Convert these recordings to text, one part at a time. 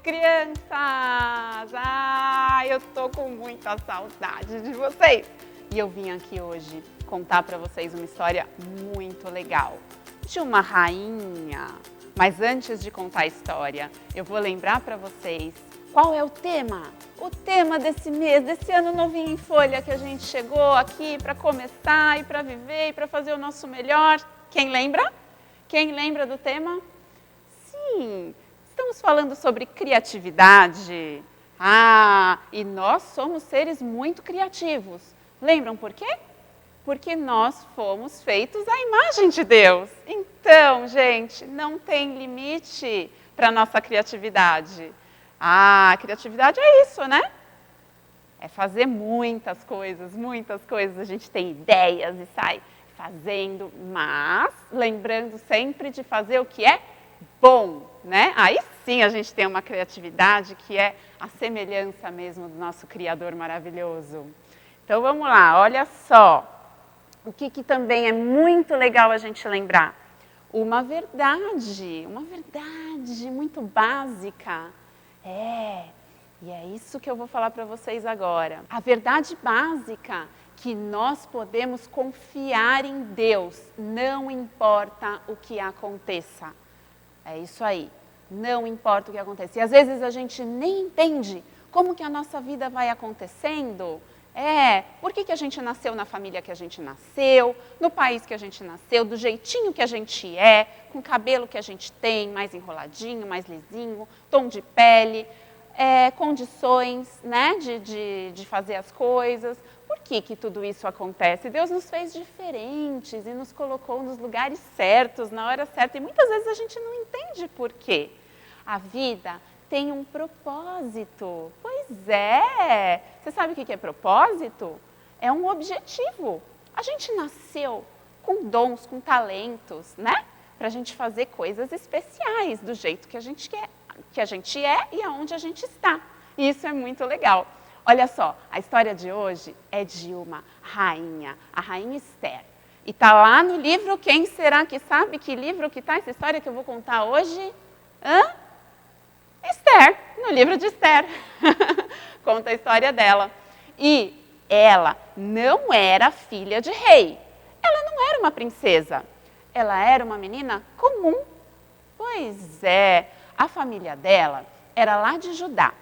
crianças! Eu tô com muita saudade de vocês! E eu vim aqui hoje contar para vocês uma história muito legal de uma rainha. Mas antes de contar a história, eu vou lembrar para vocês qual é o tema. O tema desse mês, desse ano novinho em folha que a gente chegou aqui para começar e para viver e para fazer o nosso melhor. Quem lembra? Quem lembra do tema? Sim, estamos falando sobre criatividade. E nós somos seres muito criativos. Lembram por quê? Porque nós fomos feitos à imagem de Deus. Então, gente, não tem limite para a nossa criatividade. A criatividade é isso, né? É fazer muitas coisas. A gente tem ideias e sai fazendo, mas lembrando sempre de fazer o que é bom, né? Aí sim a gente tem uma criatividade que é a semelhança mesmo do nosso Criador maravilhoso. Então vamos lá, olha só. O que também é muito legal a gente lembrar? Uma verdade muito básica. E é isso que eu vou falar para vocês agora. A verdade básica que nós podemos confiar em Deus, não importa o que aconteça. É isso aí, não importa o que aconteça. E às vezes a gente nem entende como que a nossa vida vai acontecendo. Por que a gente nasceu na família que a gente nasceu, no país que a gente nasceu, do jeitinho que a gente é, com o cabelo que a gente tem, mais enroladinho, mais lisinho, tom de pele, condições, né, de fazer as coisas. Por que tudo isso acontece? Deus nos fez diferentes e nos colocou nos lugares certos, na hora certa. E muitas vezes a gente não entende por quê. A vida tem um propósito. Pois é! Você sabe o que é propósito? É um objetivo. A gente nasceu com dons, com talentos, né? Para a gente fazer coisas especiais, do jeito que a gente quer, que a gente é e aonde a gente está. E isso é muito legal. Olha só, a história de hoje é de uma rainha, a rainha Esther. E está lá no livro, quem será que sabe que livro que está essa história que eu vou contar hoje? Esther, no livro de Esther. Conta a história dela. E ela não era filha de rei. Ela não era uma princesa. Ela era uma menina comum. Pois é, a família dela era lá de Judá.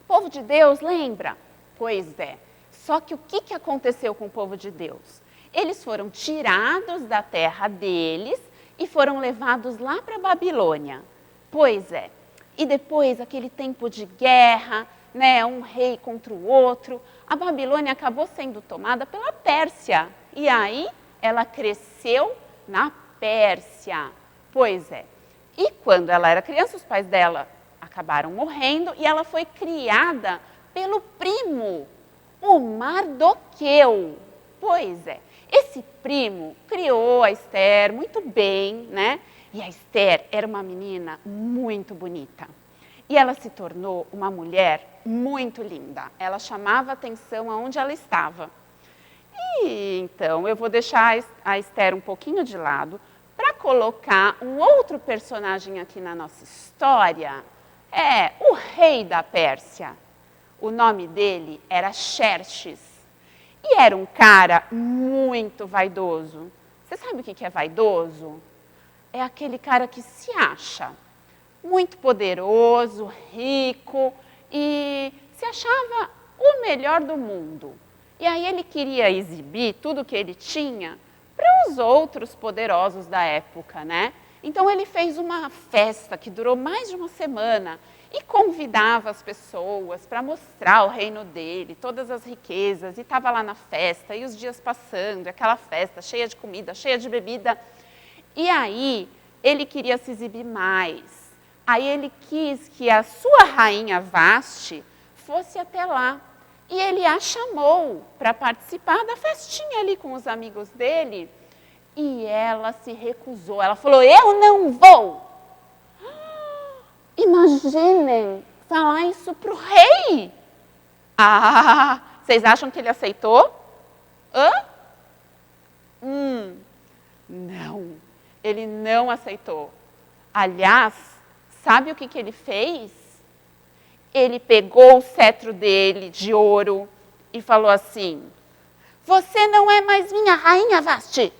O povo de Deus, lembra? Pois é. Só que o que aconteceu com o povo de Deus? Eles foram tirados da terra deles e foram levados lá para a Babilônia. Pois é. E depois, aquele tempo de guerra, né, um rei contra o outro, a Babilônia acabou sendo tomada pela Pérsia. E aí, ela cresceu na Pérsia. Pois é. E quando ela era criança, os pais dela acabaram morrendo e ela foi criada pelo primo, o Mardoqueu. Pois é, esse primo criou a Esther muito bem, né? E a Esther era uma menina muito bonita. E ela se tornou uma mulher muito linda. Ela chamava atenção aonde ela estava. E então eu vou deixar a Esther um pouquinho de lado para colocar um outro personagem aqui na nossa história. O rei da Pérsia. O nome dele era Xerxes. E era um cara muito vaidoso. Você sabe o que é vaidoso? É aquele cara que se acha muito poderoso, rico e se achava o melhor do mundo. E aí ele queria exibir tudo que ele tinha para os outros poderosos da época, né? Então ele fez uma festa que durou mais de uma semana e convidava as pessoas para mostrar o reino dele, todas as riquezas, e estava lá na festa, e os dias passando, aquela festa cheia de comida, cheia de bebida. E aí ele queria se exibir mais. Aí ele quis que a sua rainha Vasti fosse até lá. E ele a chamou para participar da festinha ali com os amigos dele. E ela se recusou. Ela falou, eu não vou. Imaginem falar isso para o rei. Vocês acham que ele aceitou? Não, ele não aceitou. Aliás, sabe o que ele fez? ele pegou o cetro dele de ouro e falou assim: você não é mais minha rainha, Vasti.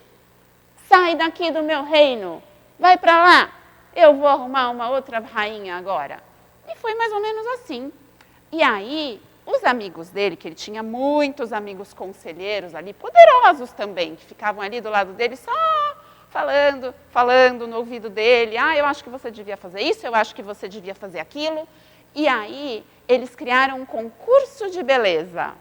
Sai daqui do meu reino, vai para lá. Eu vou arrumar uma outra rainha agora. E foi mais ou menos assim. E aí, os amigos dele, que ele tinha muitos amigos conselheiros ali, poderosos também, que ficavam ali do lado dele só falando no ouvido dele. Ah, eu acho que você devia fazer isso, eu acho que você devia fazer aquilo. E aí, eles criaram um concurso de beleza.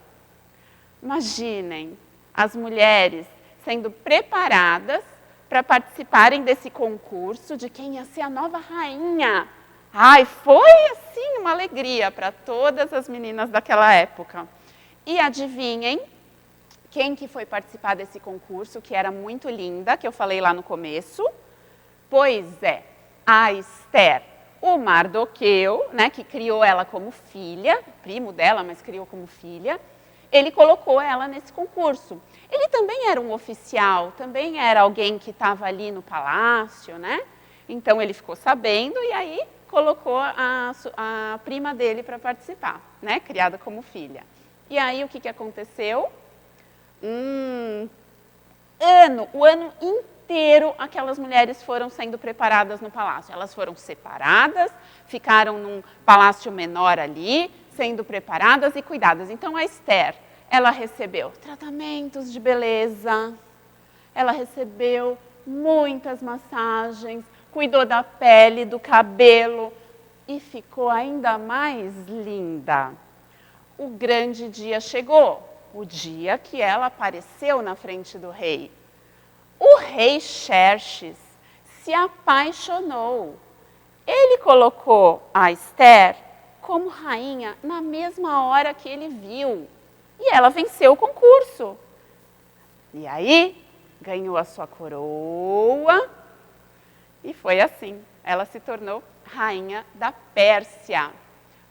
Imaginem as mulheres sendo preparadas para participarem desse concurso de quem ia ser a nova rainha. Ai, foi assim uma alegria para todas as meninas daquela época. E adivinhem quem que foi participar desse concurso, que era muito linda, que eu falei lá no começo? Pois é, a Esther. O Mardoqueu, né, que criou ela como filha, primo dela, mas criou como filha, ele colocou ela nesse concurso. Ele também era um oficial, também era alguém que estava ali no palácio, né? Então ele ficou sabendo e aí colocou a prima dele para participar, né? Criada como filha. E aí o que aconteceu? O ano inteiro aquelas mulheres foram sendo preparadas no palácio. Elas foram separadas, ficaram num palácio menor ali, sendo preparadas e cuidadas. Então a Esther, ela recebeu tratamentos de beleza, ela recebeu muitas massagens, cuidou da pele, do cabelo e ficou ainda mais linda. O grande dia chegou, o dia que ela apareceu na frente do rei. O rei Xerxes se apaixonou. Ele colocou a Esther como rainha na mesma hora que ele viu. E ela venceu o concurso. E aí, ganhou a sua coroa. E foi assim, ela se tornou rainha da Pérsia.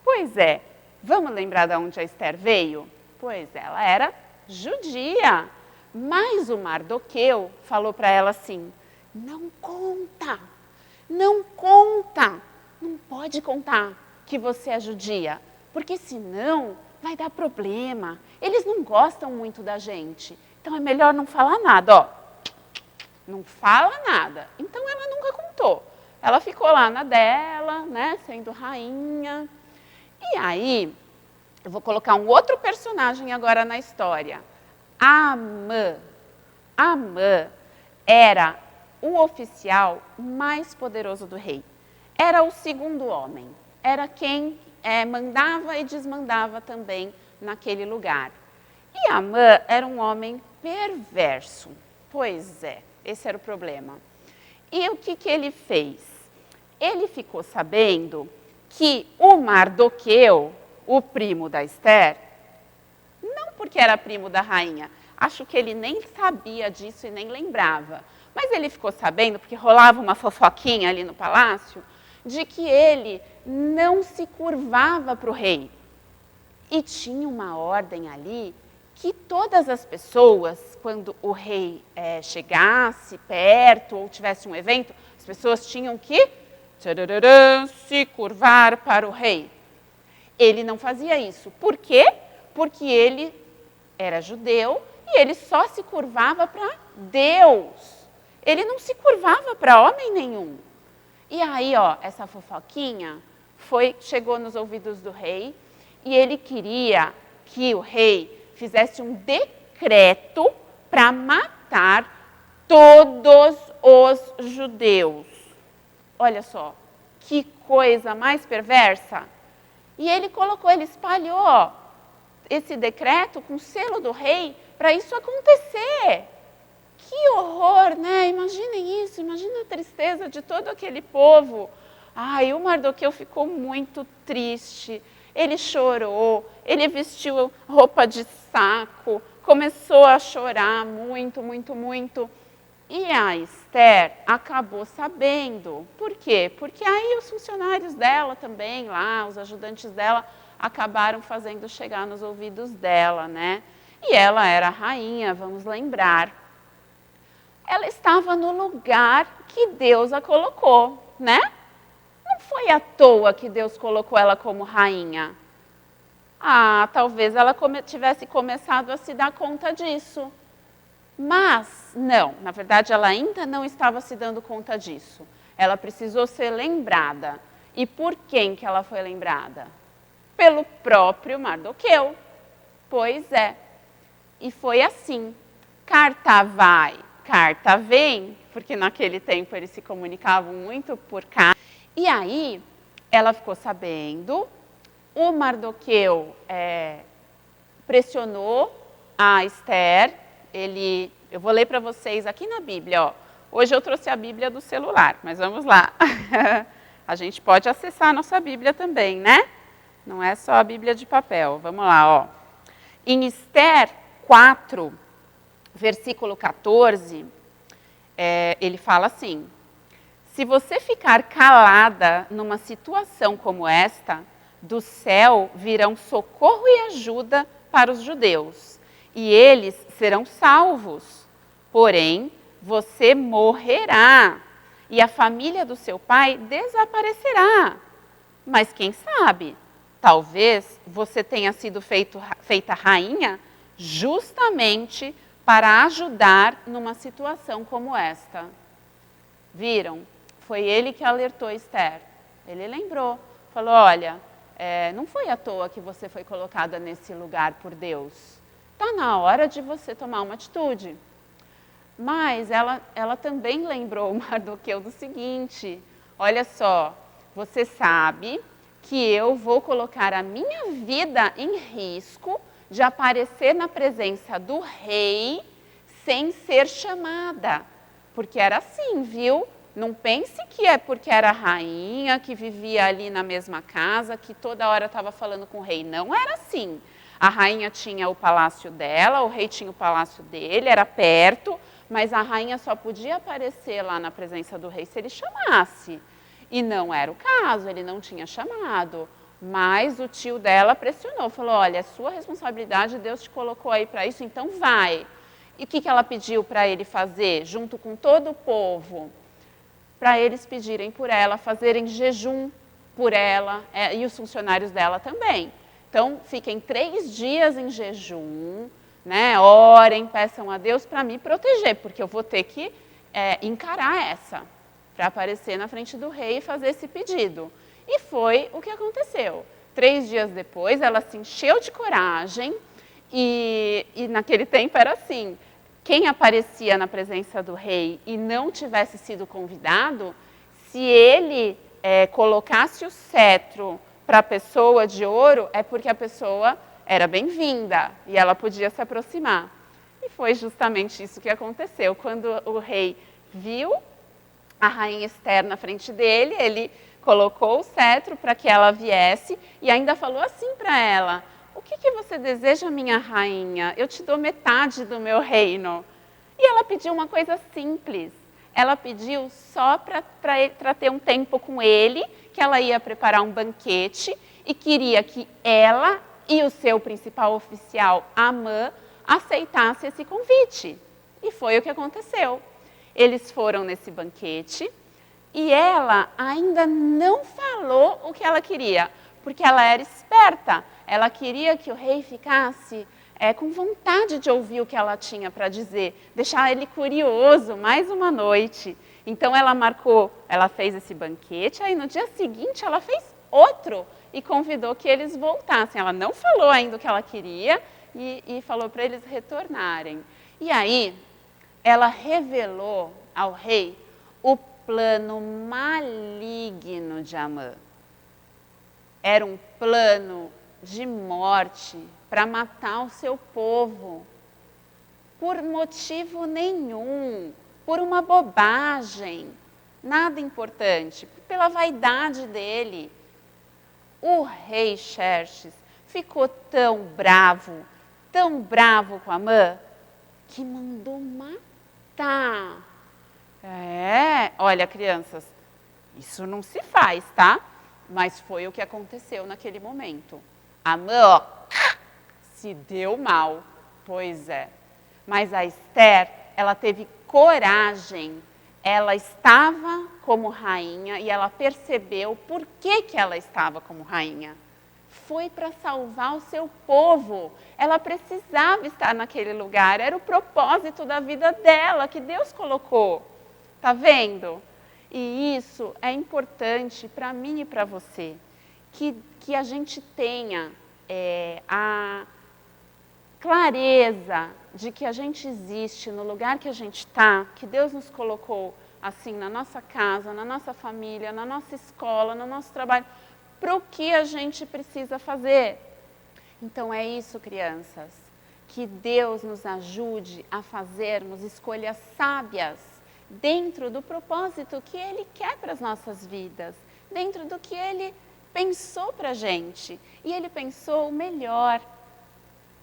Pois é, vamos lembrar de onde a Esther veio? Pois ela era judia. Mas o Mardoqueu falou para ela assim: não conta, não pode contar que você é judia, porque senão vai dar problema. Eles não gostam muito da gente, então é melhor não falar nada, ó. Não fala nada. Então ela nunca contou. Ela ficou lá na dela, né, sendo rainha. E aí, eu vou colocar um outro personagem agora na história. Amã. Amã era o oficial mais poderoso do rei. Era o segundo homem. Era quem mandava e desmandava também naquele lugar. E Amã era um homem perverso. Pois é, esse era o problema. E o que ele fez? Ele ficou sabendo que o Mardoqueu, o primo da Esther, não porque era primo da rainha, acho que ele nem sabia disso e nem lembrava, mas ele ficou sabendo, porque rolava uma fofoquinha ali no palácio, de que ele não se curvava para o rei. E tinha uma ordem ali que todas as pessoas, quando o rei chegasse perto ou tivesse um evento, as pessoas tinham que se curvar para o rei. Ele não fazia isso. Por quê? Porque ele era judeu e ele só se curvava para Deus. Ele não se curvava para homem nenhum. E aí, ó, essa fofoquinha chegou nos ouvidos do rei e ele queria que o rei fizesse um decreto para matar todos os judeus. Olha só, que coisa mais perversa. E ele espalhou esse decreto com o selo do rei para isso acontecer. Que horror, né? Imaginem isso, imagina a tristeza de todo aquele povo. Ai, o Mardoqueu ficou muito triste. Ele chorou, ele vestiu roupa de saco, começou a chorar muito, muito, muito. E a Esther acabou sabendo. Por quê? Porque aí os funcionários dela também, lá, os ajudantes dela, acabaram fazendo chegar nos ouvidos dela, né? E ela era rainha, vamos lembrar. Ela estava no lugar que Deus a colocou, né? Não foi foi à toa que Deus colocou ela como rainha? Ah, talvez ela tivesse começado a se dar conta disso. Mas, não, na verdade ela ainda não estava se dando conta disso. Ela precisou ser lembrada. E por quem que ela foi lembrada? Pelo próprio Mardoqueu. Pois é. E foi assim. Carta vai, carta vem, porque naquele tempo eles se comunicavam muito por carta. E aí, ela ficou sabendo, o Mardoqueu pressionou a Esther, eu vou ler para vocês aqui na Bíblia, ó. Hoje eu trouxe a Bíblia do celular, mas vamos lá. A gente pode acessar a nossa Bíblia também, né? Não é só a Bíblia de papel. Vamos lá, ó. Em Esther 4, versículo 14, ele fala assim: se você ficar calada numa situação como esta, do céu virão socorro e ajuda para os judeus, e eles serão salvos. Porém, você morrerá, e a família do seu pai desaparecerá. Mas quem sabe, talvez você tenha sido feita rainha justamente para ajudar numa situação como esta. Viram? Foi ele que alertou Esther. Ele lembrou, falou, olha, não foi à toa que você foi colocada nesse lugar por Deus. Está na hora de você tomar uma atitude. Mas ela também lembrou o Mardoqueu do seguinte, olha só, você sabe que eu vou colocar a minha vida em risco de aparecer na presença do rei sem ser chamada. Porque era assim, viu? Não pense que é porque era rainha, que vivia ali na mesma casa, que toda hora estava falando com o rei. Não era assim. A rainha tinha o palácio dela, o rei tinha o palácio dele, era perto, mas a rainha só podia aparecer lá na presença do rei se ele chamasse. E não era o caso, ele não tinha chamado. Mas o tio dela pressionou, falou, olha, é sua responsabilidade, Deus te colocou aí para isso, então vai. E o que ela pediu para ele fazer, junto com todo o povo? Para eles pedirem por ela, fazerem jejum por ela e os funcionários dela também. Então, fiquem 3 dias em jejum, né? Orem, peçam a Deus para me proteger, porque eu vou ter que encarar essa, para aparecer na frente do rei e fazer esse pedido. E foi o que aconteceu. 3 dias depois, ela se encheu de coragem e naquele tempo era assim, quem aparecia na presença do rei e não tivesse sido convidado, se ele colocasse o cetro para a pessoa de ouro, é porque a pessoa era bem-vinda e ela podia se aproximar. E foi justamente isso que aconteceu. Quando o rei viu a rainha Esther na frente dele, ele colocou o cetro para que ela viesse e ainda falou assim para ela, o que você deseja, minha rainha? Eu te dou metade do meu reino. E ela pediu uma coisa simples. Ela pediu só para ter um tempo com ele, que ela ia preparar um banquete e queria que ela e o seu principal oficial, Amã, aceitassem esse convite. E foi o que aconteceu. Eles foram nesse banquete e ela ainda não falou o que ela queria, porque ela era esperta. Ela queria que o rei ficasse com vontade de ouvir o que ela tinha para dizer, deixar ele curioso mais uma noite. Então ela fez esse banquete, aí no dia seguinte ela fez outro e convidou que eles voltassem. Ela não falou ainda o que ela queria e falou para eles retornarem. E aí ela revelou ao rei o plano maligno de Amã. Era um plano de morte para matar o seu povo, por motivo nenhum, por uma bobagem, nada importante, pela vaidade dele. O rei Xerxes ficou tão bravo com Amã, que mandou matar. Olha, crianças, isso não se faz, tá? Mas foi o que aconteceu naquele momento. Amã, se deu mal, pois é. Mas a Esther, ela teve coragem ela estava como rainha e ela percebeu por que ela estava como rainha. Foi para salvar o seu povo. Ela precisava estar naquele lugar. Era o propósito da vida dela que Deus colocou. Tá vendo? E isso é importante para mim e para você. Que a gente tenha a clareza de que a gente existe no lugar que a gente está, que Deus nos colocou assim na nossa casa, na nossa família, na nossa escola, no nosso trabalho, para o que a gente precisa fazer. Então é isso, crianças, que Deus nos ajude a fazermos escolhas sábias dentro do propósito que Ele quer para as nossas vidas, dentro do que Ele pensou para a gente. E Ele pensou o melhor.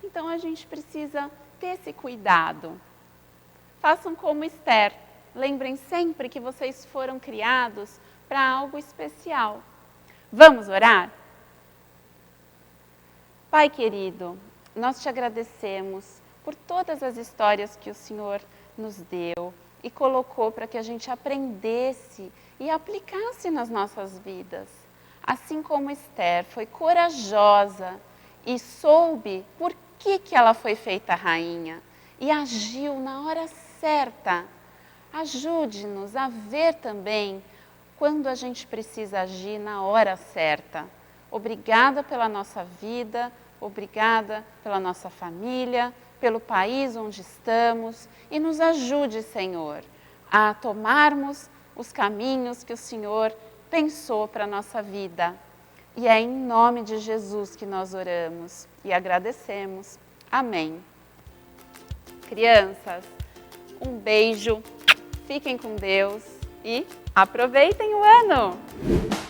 Então a gente precisa ter esse cuidado. Façam como Esther. Lembrem sempre que vocês foram criados para algo especial. Vamos orar? Pai querido, nós te agradecemos por todas as histórias que o Senhor nos deu e colocou para que a gente aprendesse e aplicasse nas nossas vidas. Assim como Esther foi corajosa e soube por que ela foi feita rainha e agiu na hora certa. Ajude-nos a ver também quando a gente precisa agir na hora certa. Obrigada pela nossa vida, obrigada pela nossa família, pelo país onde estamos e nos ajude, Senhor, a tomarmos os caminhos que o Senhor pensou para a nossa vida. E é em nome de Jesus que nós oramos e agradecemos. Amém. Crianças, um beijo, fiquem com Deus e aproveitem o ano!